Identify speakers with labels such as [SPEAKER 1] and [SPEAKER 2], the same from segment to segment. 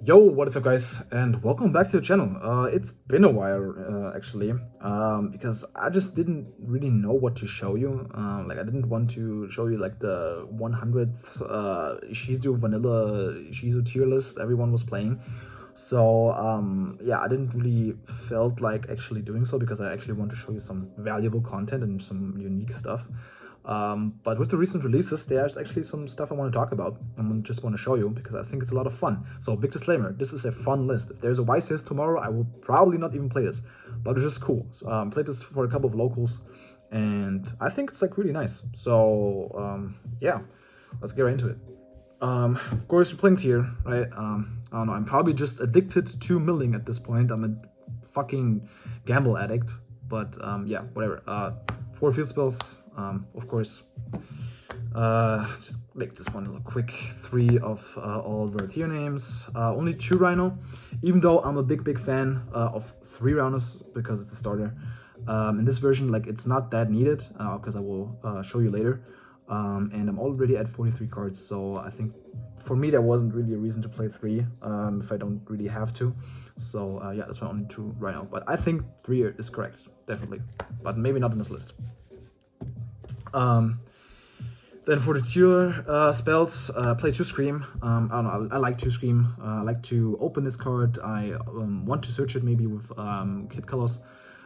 [SPEAKER 1] Yo, what is up guys, and welcome back to the channel. It's been a while, actually, because I just didn't really know what to show you. Like, I didn't want to show you, like, the 100th Ishizu vanilla Ishizu tier list everyone was playing. So, yeah, I didn't really felt like actually doing so, because I actually want to show you some valuable content and some unique stuff. But with the recent releases, there's actually some stuff I want to talk about and just want to show you because I think it's a lot of fun. So, big disclaimer, this is a fun list. If there's a YCS tomorrow, I will probably not even play this, but it's just cool. So, played this for a couple of locals, and I think it's like really nice. So, yeah, let's get right into it. Of course, you're playing tier, right? I don't know, I'm probably just addicted to milling at this point. I'm a fucking gamble addict, but yeah, whatever. 4 field spells, of course. Just make this one real quick. 3 of all the tier names. Only 2 Rhino, even though I'm a big fan of 3 Rhinos because it's a starter. In this version, like, it's not that needed because I will show you later. And I'm already at 43 cards, so I think for me there wasn't really a reason to play 3 if I don't really have to. So yeah, that's my only 2 right now. But I think 3 is correct, definitely, but maybe not in this list. Then for the tier spells, play 2 Scream. I don't know, I like 2 Scream. I like to open this card. I want to search it maybe with kit colors.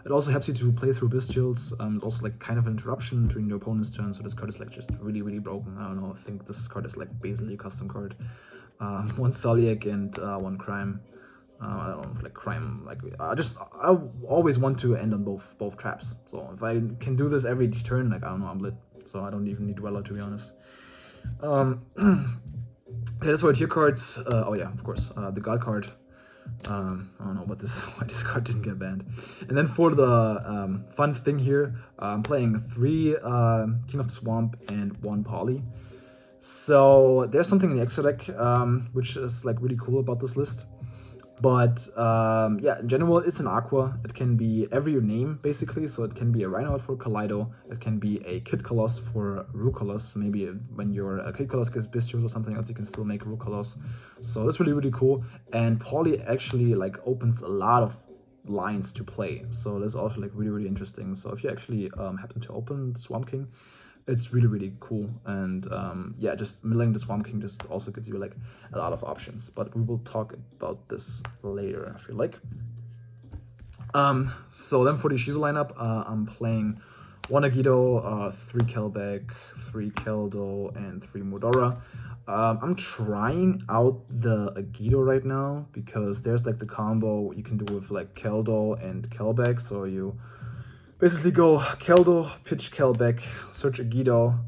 [SPEAKER 1] It also helps you to play through Bestials. Also like kind of an interruption during your opponent's turn, so this card is like just really broken. I don't know, I think this card is like basically a custom card. 1 Soliak and 1 Crime. I don't know, like Crime, like I always want to end on both traps. So if I can do this every turn, like, I don't know, I'm lit. So I don't even need Dweller, to be honest. So that's for tier cards. Oh yeah, of course, the God card. I don't know why this card didn't get banned. And then for the fun thing here, I'm playing 3 King of the Swamp and 1 Poly. So there's something in the extra deck which is like really cool about this list. But yeah, in general, it's an Aqua. It can be every name, basically. So it can be a Rhino for Kaleido. It can be a Kid Colossus for Rucolos. Maybe when your Kid Colossus gets Bestial or something else, you can still make Rucolos. So that's really cool. And Poly actually like opens a lot of lines to play. So that's also like really interesting. So if you actually happen to open the Swamp King, it's really cool. And yeah, just milling the Swamp King just also gives you like a lot of options, but we will talk about this later, I feel like. So then for the Ishizu lineup, I'm playing 1 YuGiOh, 3 Kelbeck, 3 Keldo, and 3 Mudora. I'm trying out the YuGiOh right now because there's like the combo you can do with like Keldo and Kelbeck. So you basically go Keldo, pitch Kelbeck, search YuGiOh,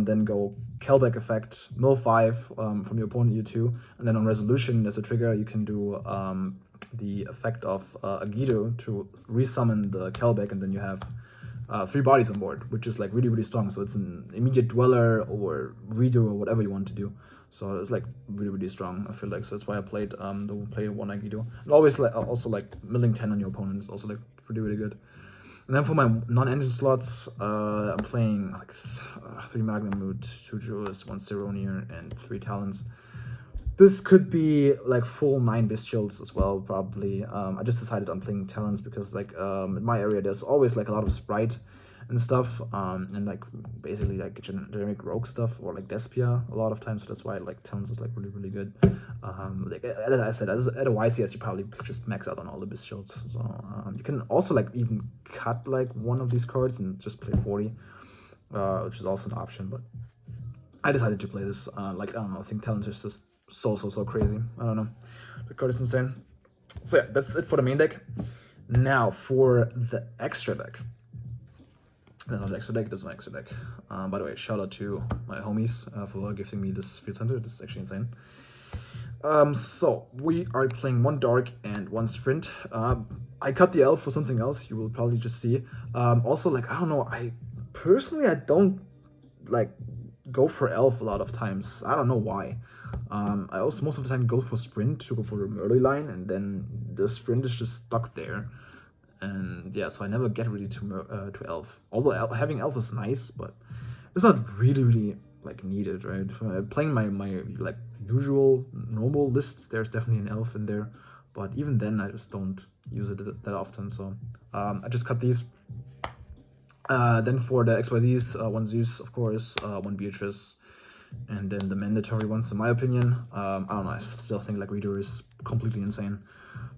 [SPEAKER 1] then go Kelbeck effect, mill 5 from your opponent U2, and then on resolution, as a trigger, you can do the effect of YuGiOh to resummon the Kelbeck, and then you have 3 bodies on board, which is like really strong. So it's an immediate dweller or reader or whatever you want to do. So it's like really strong, I feel like. So that's why I played the 1 YuGiOh. And always like also like milling 10 on your opponent is also like really good. And then for my non-engine slots, I'm playing like 3 Magnum Mood, 2 Juris, 1 Ceronier, and 3 Talons. This could be like full 9 Bestials as well, probably. I just decided on playing Talons because like in my area there's always like a lot of Sprite and stuff, and like basically like generic rogue stuff or like Despia a lot of times. So that's why like Talons is like really good. Like as I said, at a YCS you probably just max out on all the Bestials. So you can also like even cut like one of these cards and just play 40, which is also an option. But I decided to play this. Like, I don't know, I think Talons is just so crazy. I don't know, the card is insane. So yeah, that's it for the main deck. Now for the extra deck. That's not an extra deck, that's my extra deck. By the way, shout out to my homies for gifting me this field center. This is actually insane. So we are playing 1 Dark and 1 Sprint. I cut the elf for something else, you will probably just see. Also, like, I don't know, I don't like go for elf a lot of times. I don't know why. I also most of the time go for Sprint to go for a early line, and then the Sprint is just stuck there. And yeah, so I never get really to elf. Although having elf is nice, but it's not really like needed, right? Playing my like usual normal lists, there's definitely an elf in there, but even then I just don't use it that often. So I just cut these. Then for the XYZs, one Zeus, of course, one Beatrice, and then the mandatory ones, in my opinion. I don't know, I still think like Reader is completely insane.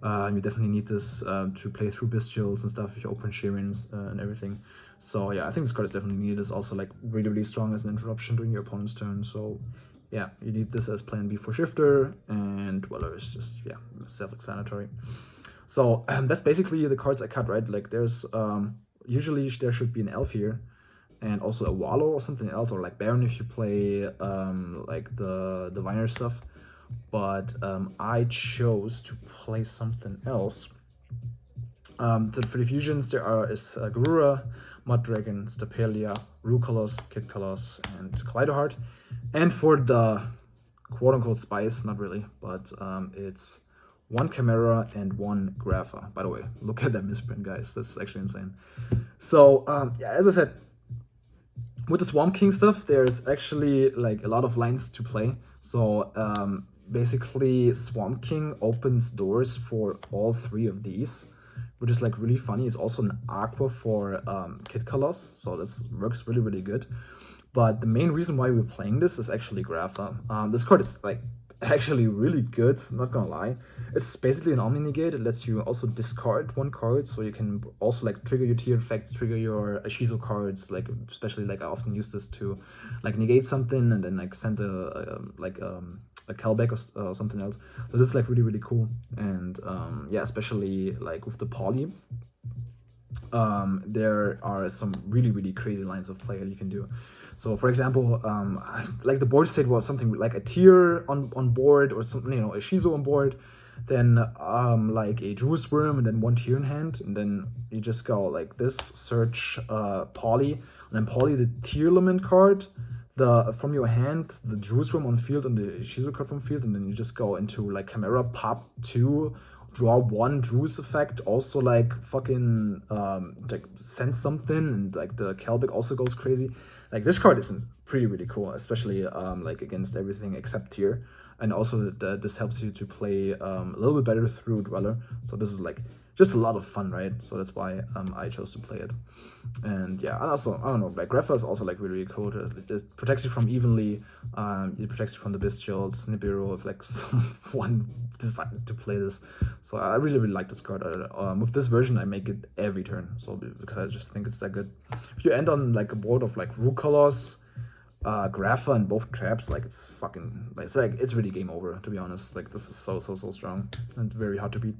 [SPEAKER 1] You definitely need this to play through Bestials and stuff if you open Shirins and everything. So yeah, I think this card is definitely needed. It's also like really, really strong as an interruption during your opponent's turn. So yeah, you need this as plan B for Shifter, and Weller is just, yeah, self-explanatory. So that's basically the cards I cut, right? Like there's, usually there should be an elf here, and also a Wallow or something else, or like Baron if you play like the Diviner stuff. But I chose to play something else. For the fusions, there is Garura, Mud Dragon, Stapelia, Rucolos, Kid Colossus, and Kaleidoheart. And for the quote-unquote spice, not really, but it's one Chimera and one Grapha. By the way, look at that misprint, guys. That's actually insane. So, yeah, as I said, with the Swamp King stuff, there's actually like a lot of lines to play. So, basically, Swamp King opens doors for all three of these, which is like really funny. It's also an Aqua for Kid Colossus, so this works really, really good. But the main reason why we're playing this is actually Grapha. This card is like actually really good, not gonna lie. It's basically an Omni Negate. It lets you also discard one card, so you can also like trigger your Tear effect, trigger your Ishizu cards, like especially like I often use this to like negate something and then like send a Kelbeck or something else. So this is like really, really cool. And yeah, especially like with the Poly, there are some really, really crazy lines of play that you can do. So for example, like the board state was something like a Tear on board, or something, you know, a Shizu on board, then like a Druid's Worm, and then one Tear in hand, and then you just go like this, search Poly, and then Poly the Tearlament card, from your hand, the Druid's Worm on field and the Shizu card from field, and then you just go into like Chimera, pop 2, draw 1 Druid's effect, also like fucking like send something, and like the Kelbeck also goes crazy. Like this card is pretty, really cool, especially like against everything except Tear. And also this helps you to play a little bit better through Dweller. So this is like just a lot of fun, right? So that's why I chose to play it. And yeah, and also, I don't know, like Grapha is also like really, really cool. It protects you from evenly, it protects you from the Bestials, Nibiru, if like someone decided to play this. So I really, really like this card. With this version, I make it every turn, so because I just think it's that good. If you end on like a board of like Rucolos, Grapha, and both traps, like it's fucking, like it's really game over, to be honest. Like this is so strong and very hard to beat.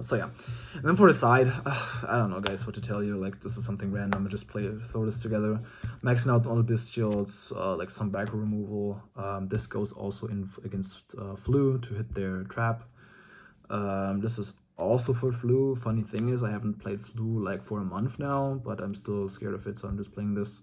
[SPEAKER 1] So yeah, and then for the side, I don't know, guys, what to tell you. Like this is something random. I just throw this together, maxing out all the Bestials, like some back removal. This goes also in against Flu to hit their trap. This is also for Flu. Funny thing is, I haven't played Flu like for a month now, but I'm still scared of it, so I'm just playing this.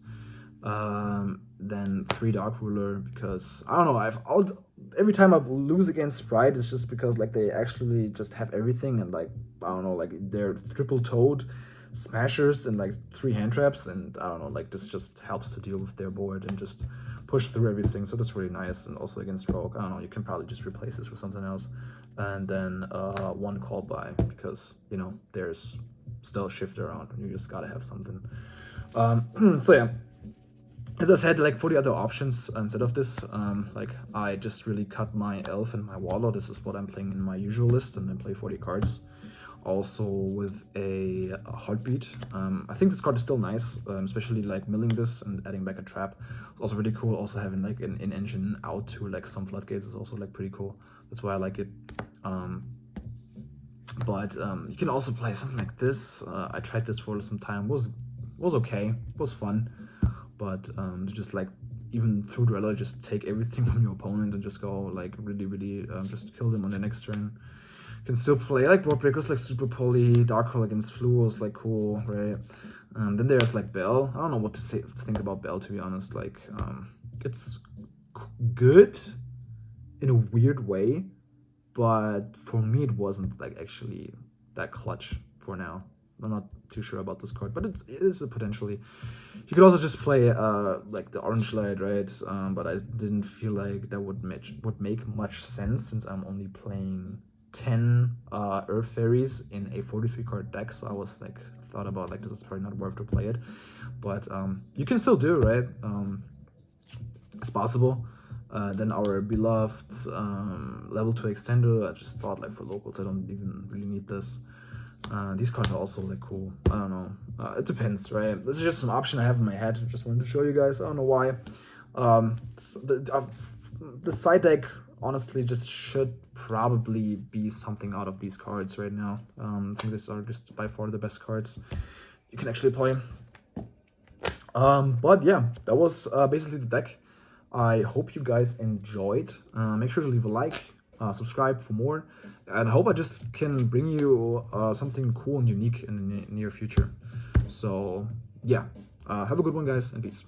[SPEAKER 1] Then 3 Dark Ruler, because I don't know, every time I lose against Sprite, it's just because like they actually just have everything, and like I don't know, like they're triple toed smashers and like 3 hand traps, and I don't know, like this just helps to deal with their board and just push through everything. So that's really nice. And also against Rogue, I don't know, you can probably just replace this with something else. And then 1 call by, because you know there's still a Shifter around and you just gotta have something. So yeah, as I said, like for the other options instead of this, like I just really cut my Elf and my Wallow. This is what I'm playing in my usual list, and then play 40 cards. Also with a Heartbeat. I think this card is still nice, especially like milling this and adding back a trap. It's also really cool. Also having like an in-engine out to like some floodgates is also like pretty cool. That's why I like it. But you can also play something like this. I tried this for some time. Was okay. Was fun. But to just like, even through Duello, just take everything from your opponent and just go like really just kill them on the next turn. You can still play like board breakers like Super Poly, Dark Hole against Flu was like cool, right? Then there's like Bell. I don't know what to think about Bell, to be honest. Like it's good in a weird way, but for me it wasn't like actually that clutch for now. I'm not too sure about this card, but it is a potentially. You could also just play like the orange light, right? But I didn't feel like that would make much sense since I'm only playing 10 Earth Fairies in a 43 card deck. So I was like thought about like this is probably not worth to play it, but you can still do, right? It's possible. Then our beloved level 2 extender. I just thought like for locals, I don't even really need this. These cards are also like cool. I don't know. It depends, right? This is just an option I have in my head. Just wanted to show you guys. I don't know why. The side deck honestly just should probably be something out of these cards right now. I think these are just by far the best cards you can actually play. But yeah, that was basically the deck. I hope you guys enjoyed. Make sure to leave a like, subscribe for more, and I hope I just can bring you something cool and unique in the near future. So yeah, have a good one, guys, and peace.